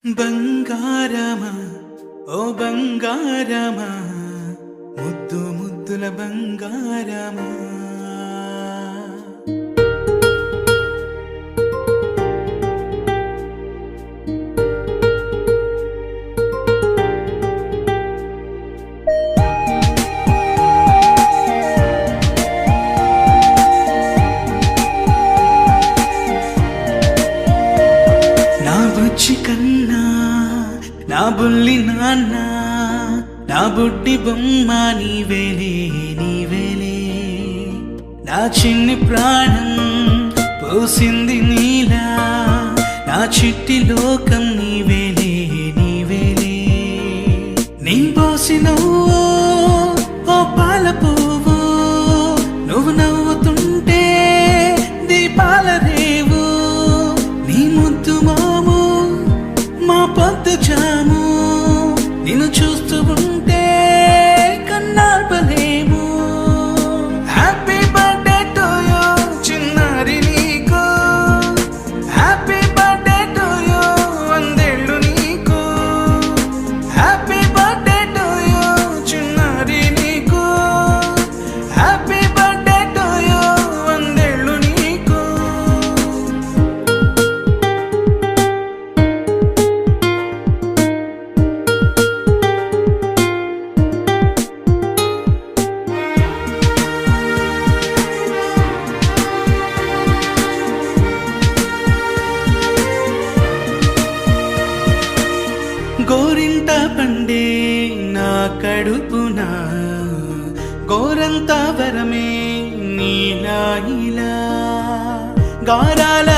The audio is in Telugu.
బంగారమా ఓ బంగారమా ముద్దు ముద్దుల బంగారమా నా బుజ్జి కన్నా నా బుల్లి నాన్న నా బుడ్డి బొమ్మ నీవేలే నీవేలే నా చిన్ని ప్రాణం పోసింది నీలా నా చిట్టి లోకం నీవేలే నీవేలే నీ పోసినవో ఓ పాల పువ్వు నువ్వు నవ్వుతుంటే దీపాల రేవు నీ ముద్దు మాము మా పొద్దు జాము నిన్ను చూస్తూ ఉంటే కన్నార్పలేము. హ్యాపీ బర్త్డే టు యూ చిన్నారి నీకు, హ్యాపీ బర్త్డే టు యూ వందేళ్ళు నీకు, హ్యాపీ బర్త్డే టు యూ చిన్నారి నీకు, హ్యాపీ బర్త్డే టు యూ వందేళ్ళు నీకు. గోరింట పండే నా కడుపున గోరంత వరమే నీలా ఇలా గారాల